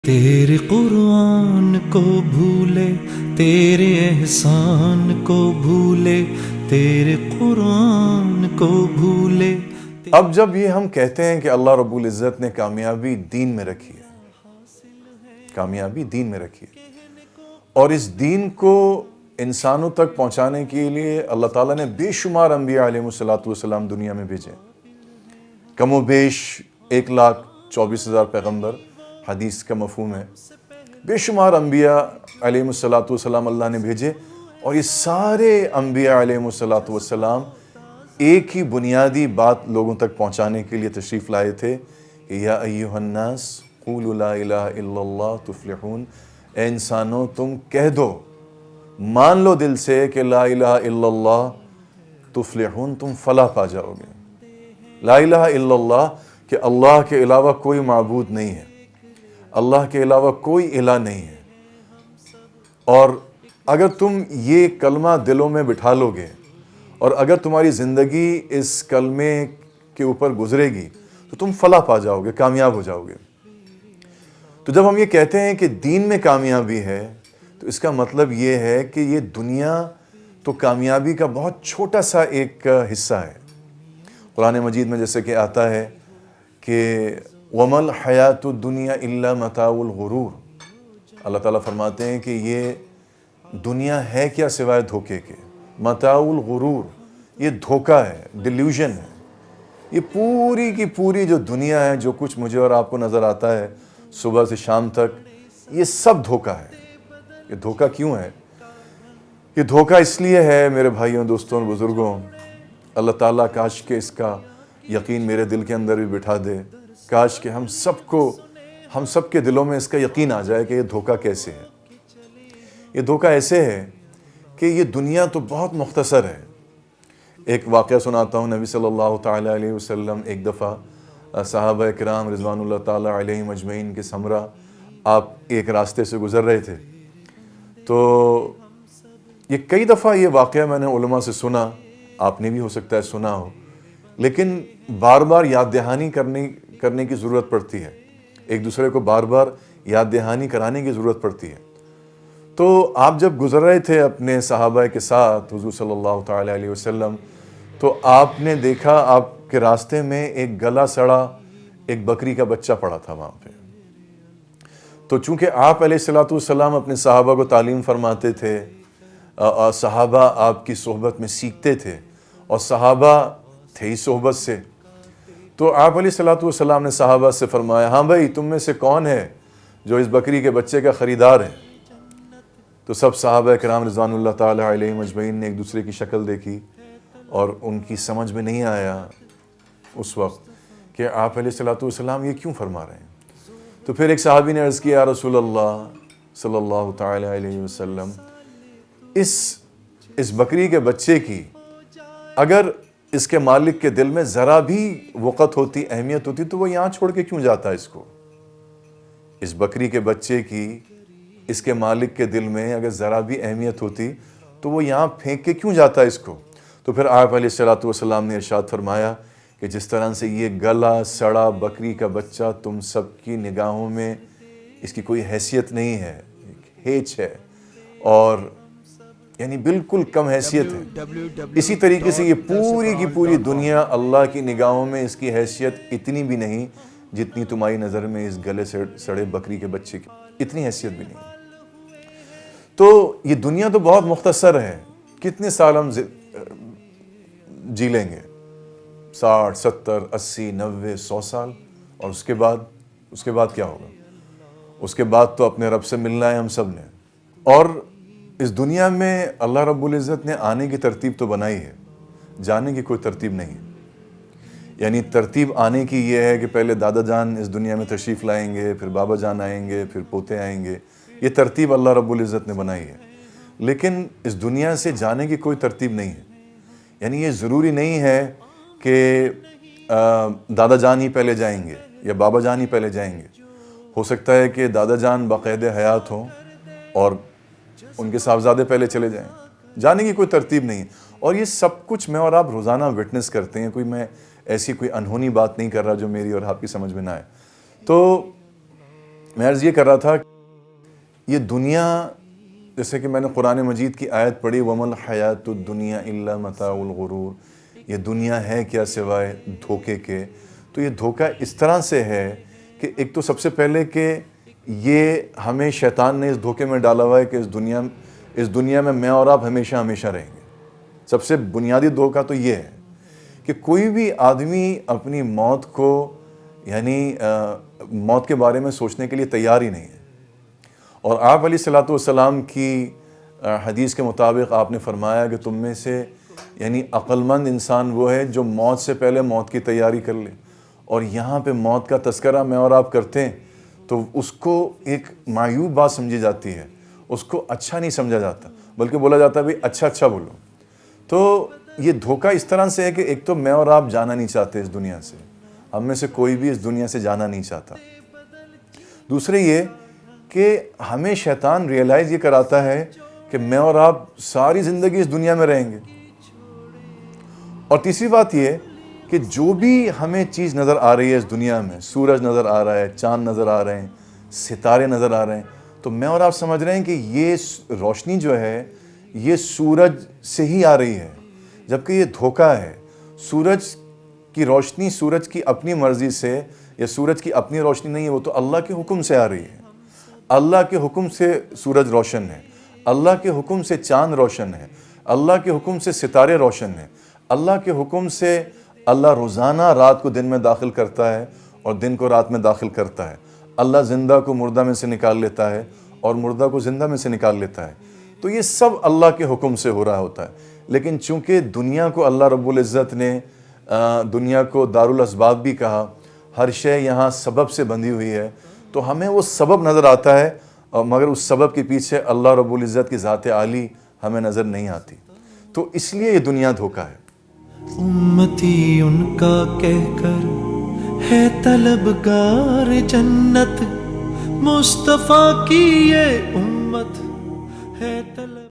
تیرے قرآن کو بھولے، تیرے احسان کو بھولے، تیرے قرآن کو بھولے۔ اب جب یہ ہم کہتے ہیں کہ اللہ رب العزت نے کامیابی دین میں رکھی ہے، کامیابی دین میں رکھی ہے، اور اس دین کو انسانوں تک پہنچانے کے لیے اللہ تعالیٰ نے بے شمار انبیاء علیہ السلام دنیا میں بھیجے، کم و بیش 1,24,000 پیغمبر، حدیث کا مفہوم ہے، بے شمار انبیاء علیہ السلام اللہ نے بھیجے، اور یہ سارے انبیاء علیہ السلام ایک ہی بنیادی بات لوگوں تک پہنچانے کے لیے تشریف لائے تھے کہ یا ایھا الناس قولوا لا الہ الا اللہ تفلحون، اے انسانوں تم کہہ دو، مان لو دل سے کہ لا الہ الا اللہ تفلحون، تم فلاح پا جاؤ گے۔ لا الہ الا اللہ کہ اللہ کے علاوہ کوئی معبود نہیں ہے، اللہ کے علاوہ کوئی الہ نہیں ہے، اور اگر تم یہ کلمہ دلوں میں بٹھا لو گے اور اگر تمہاری زندگی اس کلمے کے اوپر گزرے گی تو تم فلاح پا جاؤ گے، کامیاب ہو جاؤ گے۔ تو جب ہم یہ کہتے ہیں کہ دین میں کامیابی ہے تو اس کا مطلب یہ ہے کہ یہ دنیا تو کامیابی کا بہت چھوٹا سا ایک حصہ ہے۔ قرآن مجید میں جیسے کہ آتا ہے کہ وَمَا الْحَيَاةُ الدُّنْيَا إِلَّا مَتَاعُ الْغُرُورِ، اللہ تعالیٰ فرماتے ہیں کہ یہ دنیا ہے کیا سوائے دھوکے کے، متاع الغرور، یہ دھوکہ ہے، ڈیلیوژن ہے۔ یہ پوری کی پوری جو دنیا ہے، جو کچھ مجھے اور آپ کو نظر آتا ہے صبح سے شام تک، یہ سب دھوکہ ہے۔ یہ دھوکہ کیوں ہے؟ یہ دھوکہ اس لیے ہے میرے بھائیوں، دوستوں اور بزرگوں، اللہ تعالیٰ کاش کہ اس کا یقین میرے دل کے اندر بھی بٹھا دے، کاش کہ ہم سب کے دلوں میں اس کا یقین آ جائے کہ یہ دھوکہ کیسے ہے۔ یہ دھوکہ ایسے ہے کہ یہ دنیا تو بہت مختصر ہے۔ ایک واقعہ سناتا ہوں، نبی صلی اللہ تعالیٰ علیہ وسلم ایک دفعہ صحابہ کرام رضوان اللہ تعالیٰ علیہم اجمعین کے سمرہ آپ ایک راستے سے گزر رہے تھے، تو یہ کئی دفعہ یہ واقعہ میں نے علماء سے سنا، آپ نے بھی ہو سکتا ہے سنا ہو، لیکن بار بار یاد دہانی کرنے کی ضرورت پڑتی ہے، ایک دوسرے کو بار بار یاد دہانی کرانے کی ضرورت پڑتی ہے۔ تو آپ جب گزر رہے تھے اپنے صحابہ کے ساتھ حضور صلی اللہ تعالیٰ علیہ وسلم، تو آپ نے دیکھا آپ کے راستے میں ایک گلا سڑا ایک بکری کا بچہ پڑا تھا وہاں پہ۔ تو چونکہ آپ علیہ السلام اپنے صحابہ کو تعلیم فرماتے تھے، اور صحابہ آپ کی صحبت میں سیکھتے تھے، اور صحابہ تھے ہی صحبت سے، تو آپ علیہ السلام نے صحابہ سے فرمایا، ہاں بھائی تم میں سے کون ہے جو اس بکری کے بچے کا خریدار ہے؟ تو سب صحابہ کرام رضوان اللہ تعالیٰ علیہم اجمعین نے ایک دوسرے کی شکل دیکھی، اور ان کی سمجھ میں نہیں آیا اس وقت کہ آپ علیہ السلام یہ کیوں فرما رہے ہیں۔ تو پھر ایک صحابی نے عرض کیا، یا رسول اللہ صلی اللہ تعالیٰ علیہ وسلم، اس بکری کے بچے کی اگر اس کے مالک کے دل میں ذرا بھی وقت ہوتی، اہمیت ہوتی، تو وہ یہاں چھوڑ کے کیوں جاتا ہے اس کو؟ اس بکری کے بچے کی اس کے مالک کے دل میں اگر ذرا بھی اہمیت ہوتی تو وہ یہاں پھینک کے کیوں جاتا ہے اس کو؟ تو پھر آپ علیہ السلام نے ارشاد فرمایا کہ جس طرح سے یہ گلا سڑا بکری کا بچہ تم سب کی نگاہوں میں اس کی کوئی حیثیت نہیں ہے، ہیچ ہے، اور یعنی بالکل کم حیثیت ہے، اسی طریقے سے یہ پوری کی پوری دنیا اللہ کی نگاہوں میں اس کی حیثیت اتنی بھی نہیں جتنی تمہاری نظر میں اس گلے سڑے بکری کے بچے کی، اتنی حیثیت بھی نہیں۔ تو یہ دنیا تو بہت مختصر ہے، کتنے سال ہم جی لیں گے؟ 60 70 80 90 100 سال، اور اس کے بعد کیا ہوگا؟ اس کے بعد تو اپنے رب سے ملنا ہے ہم سب نے، اور اس دنیا میں اللہ رب العزت نے آنے کی ترتیب تو بنائی ہے، جانے کی کوئی ترتیب نہیں ہے۔ یعنی ترتیب آنے کی یہ ہے کہ پہلے دادا جان اس دنیا میں تشریف لائیں گے، پھر بابا جان آئیں گے، پھر پوتے آئیں گے، یہ ترتیب اللہ رب العزت نے بنائی ہے، لیکن اس دنیا سے جانے کی کوئی ترتیب نہیں ہے۔ یعنی یہ ضروری نہیں ہے کہ دادا جان ہی پہلے جائیں گے یا بابا جان ہی پہلے جائیں گے، ہو سکتا ہے کہ دادا جان باقید حیات ہوں اور ان کے صاحبزادے پہلے چلے جائیں، جانے کی کوئی ترتیب نہیں ہے۔ اور یہ سب کچھ میں اور آپ روزانہ وٹنس کرتے ہیں، میں ایسی کوئی انہونی بات نہیں کر رہا جو میری اور آپ کی سمجھ میں نہ آئے۔ تو میں عرض یہ کر رہا تھا یہ دنیا، جیسے کہ میں نے قرآن مجید کی آیت پڑھی وَمَا الْحَيَاةُ الدُّنْيَا إِلَّا مَتَاعُ الْغُرُورِ، یہ دنیا ہے کیا سوائے دھوکے کے. تو یہ دھوکہ اس طرح سے ہے کہ ایک تو سب سے پہلے کہ یہ ہمیں شیطان نے اس دھوکے میں ڈالا ہوا ہے کہ اس دنیا میں میں اور آپ ہمیشہ ہمیشہ رہیں گے. سب سے بنیادی دھوکہ تو یہ ہے کہ کوئی بھی آدمی اپنی موت کو یعنی موت کے بارے میں سوچنے کے لیے تیار ہی نہیں ہے. اور آپ علیہ الصلوۃ والسلام کی حدیث کے مطابق آپ نے فرمایا کہ تم میں سے یعنی عقل مند انسان وہ ہے جو موت سے پہلے موت کی تیاری کر لے. اور یہاں پہ موت کا تذکرہ میں اور آپ کرتے ہیں تو اس کو ایک معیوب بات سمجھی جاتی ہے، اس کو اچھا نہیں سمجھا جاتا، بلکہ بولا جاتا ہے بھئی اچھا بولو. تو یہ دھوکہ اس طرح سے ہے کہ ایک تو میں اور آپ جانا نہیں چاہتے اس دنیا سے، ہم میں سے کوئی بھی اس دنیا سے جانا نہیں چاہتا. دوسرے یہ کہ ہمیں شیطان ریئلائز یہ کراتا ہے کہ میں اور آپ ساری زندگی اس دنیا میں رہیں گے. اور تیسری بات یہ کہ جو بھی ہمیں چیز نظر آ رہی ہے اس دنیا میں، سورج نظر آ رہا ہے، چاند نظر آ رہے ہیں، ستارے نظر آ رہے ہیں، تو میں اور آپ سمجھ رہے ہیں کہ یہ روشنی جو ہے یہ سورج سے ہی آ رہی ہے، جبکہ یہ دھوکہ ہے. سورج کی روشنی سورج کی اپنی مرضی سے یا سورج کی اپنی روشنی نہیں ہے، وہ تو اللہ کے حکم سے آ رہی ہے. اللہ کے حکم سے سورج روشن ہے، اللہ کے حکم سے چاند روشن ہے، اللہ کے حکم سے ستارے روشن ہیں، اللہ کے حکم سے اللہ روزانہ رات کو دن میں داخل کرتا ہے اور دن کو رات میں داخل کرتا ہے. اللہ زندہ کو مردہ میں سے نکال لیتا ہے اور مردہ کو زندہ میں سے نکال لیتا ہے. تو یہ سب اللہ کے حکم سے ہو رہا ہوتا ہے. لیکن چونکہ دنیا کو اللہ رب العزت نے دنیا کو دارالاسباب بھی کہا، ہر شے یہاں سبب سے بندھی ہوئی ہے، تو ہمیں وہ سبب نظر آتا ہے مگر اس سبب کے پیچھے اللہ رب العزت کی ذات عالی ہمیں نظر نہیں آتی. تو اس لیے یہ دنیا دھوکہ ہے. امتی ان کا کہہ کر ہے طلبگار جنت، مصطفیٰ کی یہ امت ہے طلب